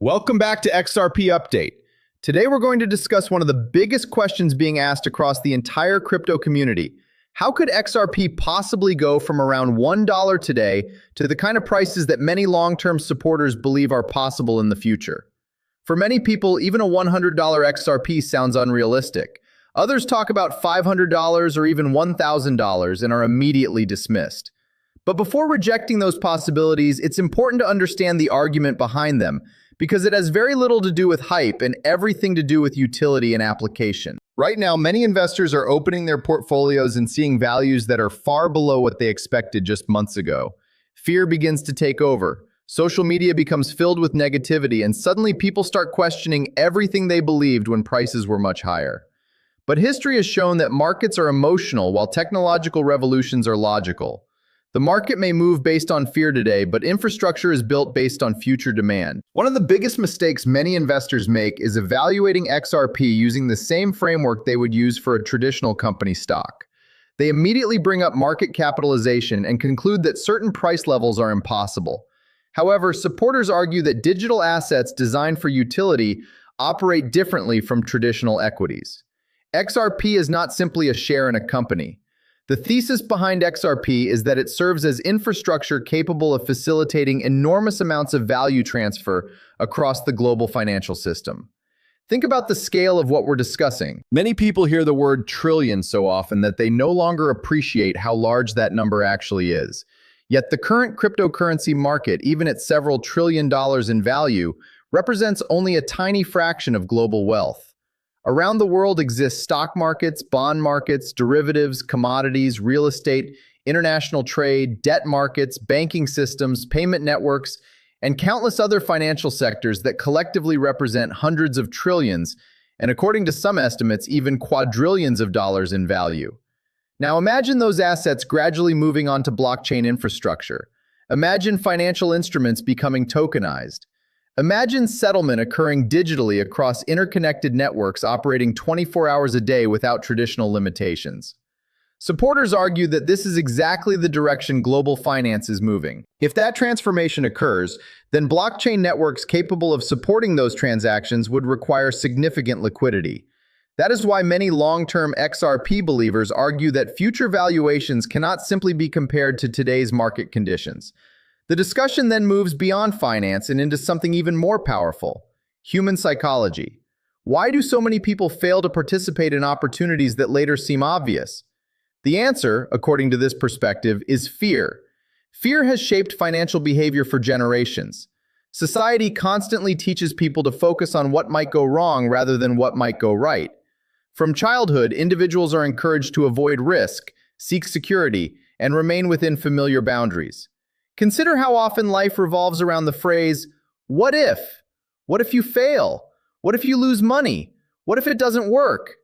Welcome back to XRP Update. Today we're going to discuss one of the biggest questions being asked across the entire crypto community. How could XRP possibly go from around $1 today to the kind of prices that many long-term supporters believe are possible in the future? For many people, even a $100 XRP sounds unrealistic. Others talk about $500 or even $1,000 and are immediately dismissed. But before rejecting those possibilities, it's important to understand the argument behind them, because it has very little to do with hype and everything to do with utility and application. Right now, many investors are opening their portfolios and seeing values that are far below what they expected just months ago. Fear begins to take over. Social media becomes filled with negativity, and suddenly people start questioning everything they believed when prices were much higher. But history has shown that markets are emotional while technological revolutions are logical. The market may move based on fear today, but infrastructure is built based on future demand. One of the biggest mistakes many investors make is evaluating XRP using the same framework they would use for a traditional company stock. They immediately bring up market capitalization and conclude that certain price levels are impossible. However, supporters argue that digital assets designed for utility operate differently from traditional equities. XRP is not simply a share in a company. The thesis behind XRP is that it serves as infrastructure capable of facilitating enormous amounts of value transfer across the global financial system. Think about the scale of what we're discussing. Many people hear the word trillion so often that they no longer appreciate how large that number actually is. Yet the current cryptocurrency market, even at several $1 trillion in value, represents only a tiny fraction of global wealth. Around the world exist stock markets, bond markets, derivatives, commodities, real estate, international trade, debt markets, banking systems, payment networks, and countless other financial sectors that collectively represent hundreds of trillions, and according to some estimates, even quadrillions of dollars in value. Now imagine those assets gradually moving onto blockchain infrastructure. Imagine financial instruments becoming tokenized. Imagine settlement occurring digitally across interconnected networks operating 24 hours a day without traditional limitations. Supporters argue that this is exactly the direction global finance is moving. If that transformation occurs, then blockchain networks capable of supporting those transactions would require significant liquidity. That is why many long-term XRP believers argue that future valuations cannot simply be compared to today's market conditions. The discussion then moves beyond finance and into something even more powerful: human psychology. Why do so many people fail to participate in opportunities that later seem obvious? The answer, according to this perspective, is fear. Fear has shaped financial behavior for generations. Society constantly teaches people to focus on what might go wrong rather than what might go right. From childhood, individuals are encouraged to avoid risk, seek security, and remain within familiar boundaries. Consider how often life revolves around the phrase, "What if?" What if you fail? What if you lose money? What if it doesn't work?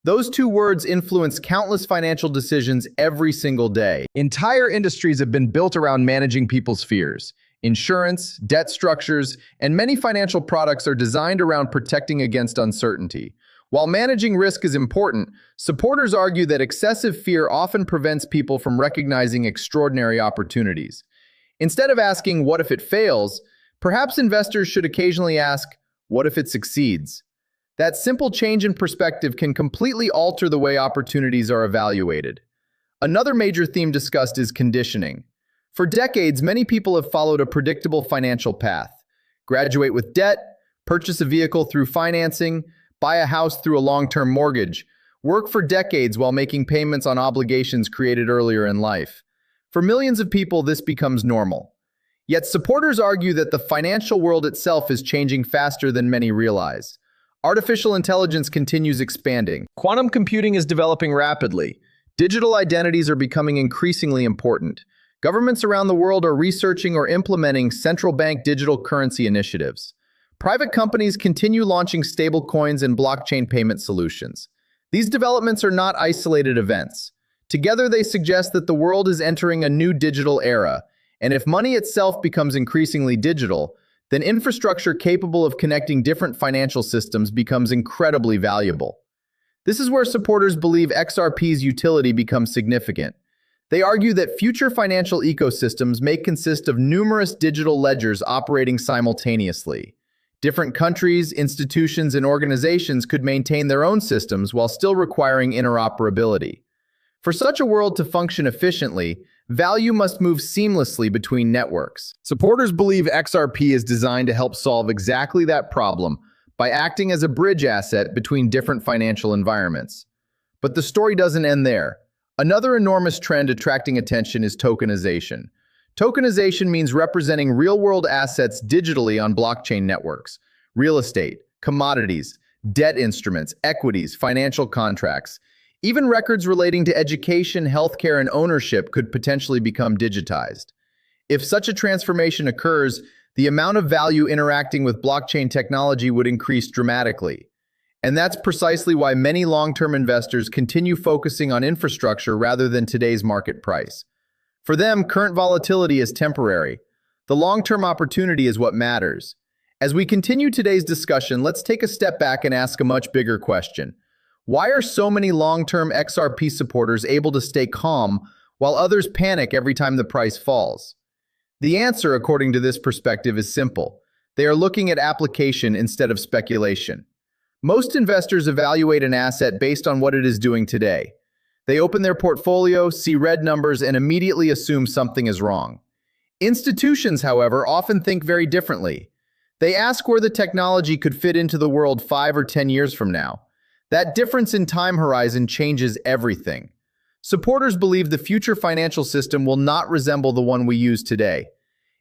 Those two words influence countless financial decisions every single day. Entire industries have been built around managing people's fears. Insurance, debt structures, and many financial products are designed around protecting against uncertainty. While managing risk is important, supporters argue that excessive fear often prevents people from recognizing extraordinary opportunities. Instead of asking, "What if it fails?" perhaps investors should occasionally ask, "What if it succeeds?" That simple change in perspective can completely alter the way opportunities are evaluated. Another major theme discussed is conditioning. For decades, many people have followed a predictable financial path: graduate with debt, purchase a vehicle through financing, buy a house through a long-term mortgage, work for decades while making payments on obligations created earlier in life. For millions of people, this becomes normal. Yet supporters argue that the financial world itself is changing faster than many realize. Artificial intelligence continues expanding. Quantum computing is developing rapidly. Digital identities are becoming increasingly important. Governments around the world are researching or implementing central bank digital currency initiatives. Private companies continue launching stablecoins and blockchain payment solutions. These developments are not isolated events. Together, they suggest that the world is entering a new digital era, and if money itself becomes increasingly digital, then infrastructure capable of connecting different financial systems becomes incredibly valuable. This is where supporters believe XRP's utility becomes significant. They argue that future financial ecosystems may consist of numerous digital ledgers operating simultaneously. Different countries, institutions, and organizations could maintain their own systems while still requiring interoperability. For such a world to function efficiently, value must move seamlessly between networks. Supporters believe XRP is designed to help solve exactly that problem by acting as a bridge asset between different financial environments. But the story doesn't end there. Another enormous trend attracting attention is tokenization. Tokenization means representing real-world assets digitally on blockchain networks. Real estate, commodities, debt instruments, equities, financial contracts. Even records relating to education, healthcare, and ownership could potentially become digitized. If such a transformation occurs, the amount of value interacting with blockchain technology would increase dramatically. And that's precisely why many long-term investors continue focusing on infrastructure rather than today's market price. For them, current volatility is temporary. The long-term opportunity is what matters. As we continue today's discussion, let's take a step back and ask a much bigger question. Why are so many long-term XRP supporters able to stay calm while others panic every time the price falls? The answer, according to this perspective, is simple. They are looking at application instead of speculation. Most investors evaluate an asset based on what it is doing today. They open their portfolio, see red numbers, and immediately assume something is wrong. Institutions, however, often think very differently. They ask where the technology could fit into the world 5 or 10 years from now. That difference in time horizon changes everything. Supporters believe the future financial system will not resemble the one we use today.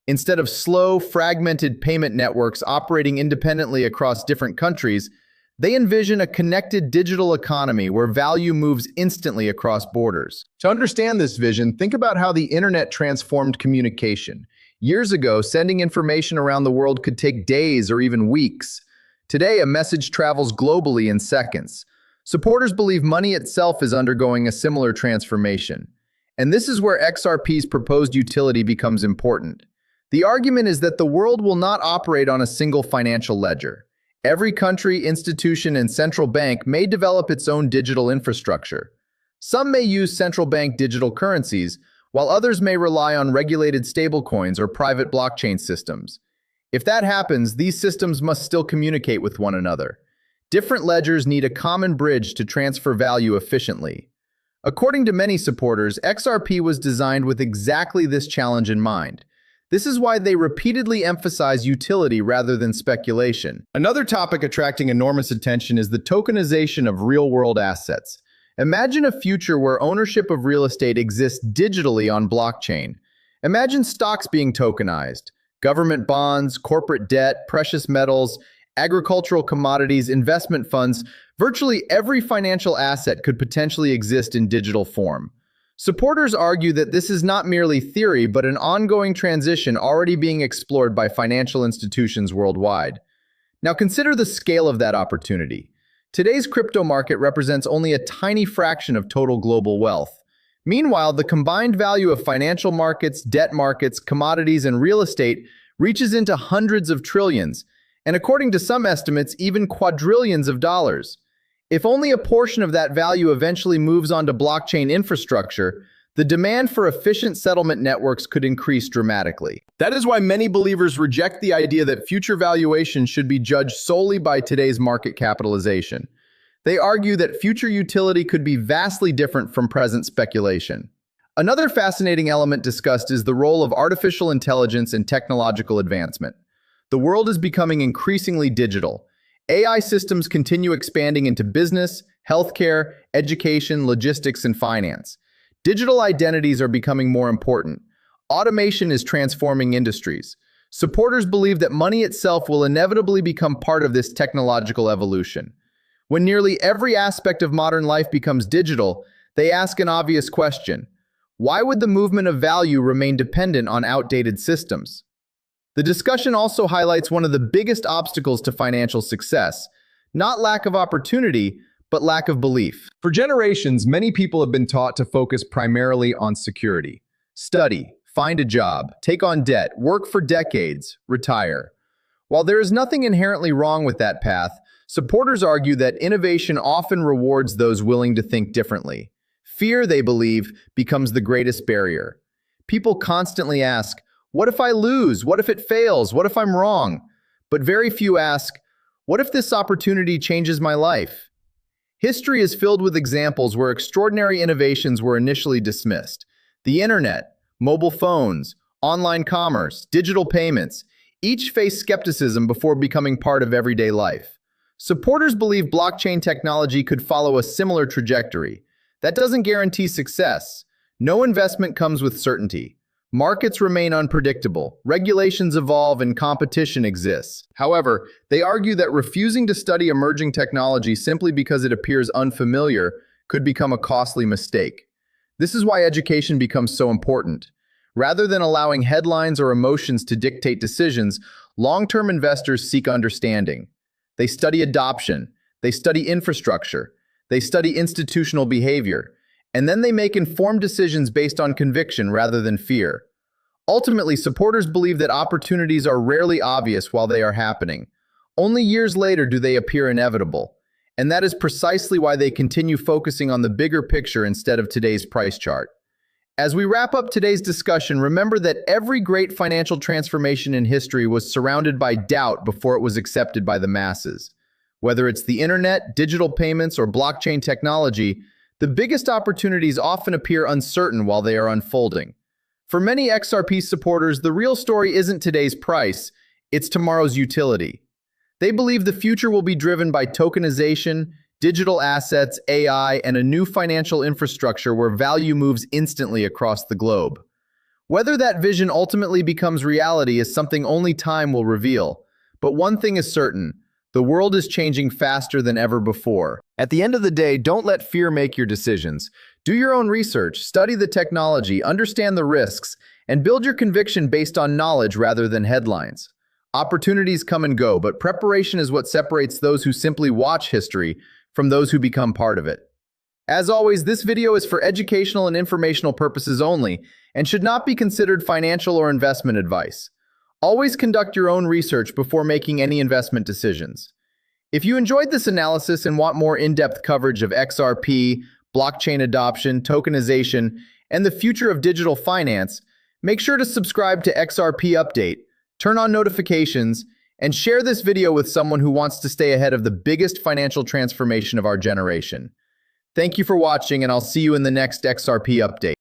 Instead of slow, fragmented payment networks operating independently across different countries, they envision a connected digital economy where value moves instantly across borders. To understand this vision, think about how the internet transformed communication. Years ago, sending information around the world could take days or even weeks. Today, a message travels globally in seconds. Supporters believe money itself is undergoing a similar transformation. And this is where XRP's proposed utility becomes important. The argument is that the world will not operate on a single financial ledger. Every country, institution, and central bank may develop its own digital infrastructure. Some may use central bank digital currencies, while others may rely on regulated stablecoins or private blockchain systems. If that happens, these systems must still communicate with one another. Different ledgers need a common bridge to transfer value efficiently. According to many supporters, XRP was designed with exactly this challenge in mind. This is why they repeatedly emphasize utility rather than speculation. Another topic attracting enormous attention is the tokenization of real-world assets. Imagine a future where ownership of real estate exists digitally on blockchain. Imagine stocks being tokenized, government bonds, corporate debt, precious metals, agricultural commodities, investment funds. Virtually every financial asset could potentially exist in digital form. Supporters argue that this is not merely theory, but an ongoing transition already being explored by financial institutions worldwide. Now consider the scale of that opportunity. Today's crypto market represents only a tiny fraction of total global wealth. Meanwhile, the combined value of financial markets, debt markets, commodities, and real estate reaches into hundreds of trillions, and according to some estimates, even quadrillions of dollars. If only a portion of that value eventually moves onto blockchain infrastructure, the demand for efficient settlement networks could increase dramatically. That is why many believers reject the idea that future valuation should be judged solely by today's market capitalization. They argue that future utility could be vastly different from present speculation. Another fascinating element discussed is the role of artificial intelligence in technological advancement. The world is becoming increasingly digital. AI systems continue expanding into business, healthcare, education, logistics, and finance. Digital identities are becoming more important. Automation is transforming industries. Supporters believe that money itself will inevitably become part of this technological evolution. When nearly every aspect of modern life becomes digital, they ask an obvious question: why would the movement of value remain dependent on outdated systems? The discussion also highlights one of the biggest obstacles to financial success, not lack of opportunity, but lack of belief. For generations, many people have been taught to focus primarily on security. Study, find a job, take on debt, work for decades, retire. While there is nothing inherently wrong with that path, supporters argue that innovation often rewards those willing to think differently. Fear, they believe, becomes the greatest barrier. People constantly ask, what if I lose? What if it fails? What if I'm wrong? But very few ask, what if this opportunity changes my life? History is filled with examples where extraordinary innovations were initially dismissed. The internet, mobile phones, online commerce, digital payments, each faced skepticism before becoming part of everyday life. Supporters believe blockchain technology could follow a similar trajectory. That doesn't guarantee success. No investment comes with certainty. Markets remain unpredictable, regulations evolve, and competition exists. However, they argue that refusing to study emerging technology simply because it appears unfamiliar could become a costly mistake. This is why education becomes so important. Rather than allowing headlines or emotions to dictate decisions, long-term investors seek understanding. They study adoption, they study infrastructure, they study institutional behavior, and then they make informed decisions based on conviction rather than fear. Ultimately, supporters believe that opportunities are rarely obvious while they are happening. Only years later do they appear inevitable. And that is precisely why they continue focusing on the bigger picture instead of today's price chart. As we wrap up today's discussion, remember that every great financial transformation in history was surrounded by doubt before it was accepted by the masses. Whether it's the internet, digital payments, or blockchain technology, the biggest opportunities often appear uncertain while they are unfolding. For many XRP supporters, the real story isn't today's price, it's tomorrow's utility. They believe the future will be driven by tokenization, digital assets, AI, and a new financial infrastructure where value moves instantly across the globe. Whether that vision ultimately becomes reality is something only time will reveal. But one thing is certain, the world is changing faster than ever before. At the end of the day, don't let fear make your decisions. Do your own research, study the technology, understand the risks, and build your conviction based on knowledge rather than headlines. Opportunities come and go, but preparation is what separates those who simply watch history from those who become part of it. As always, this video is for educational and informational purposes only and should not be considered financial or investment advice. Always conduct your own research before making any investment decisions. If you enjoyed this analysis and want more in-depth coverage of XRP, blockchain adoption, tokenization, and the future of digital finance, make sure to subscribe to XRP Update, turn on notifications, and share this video with someone who wants to stay ahead of the biggest financial transformation of our generation. Thank you for watching, and I'll see you in the next XRP Update.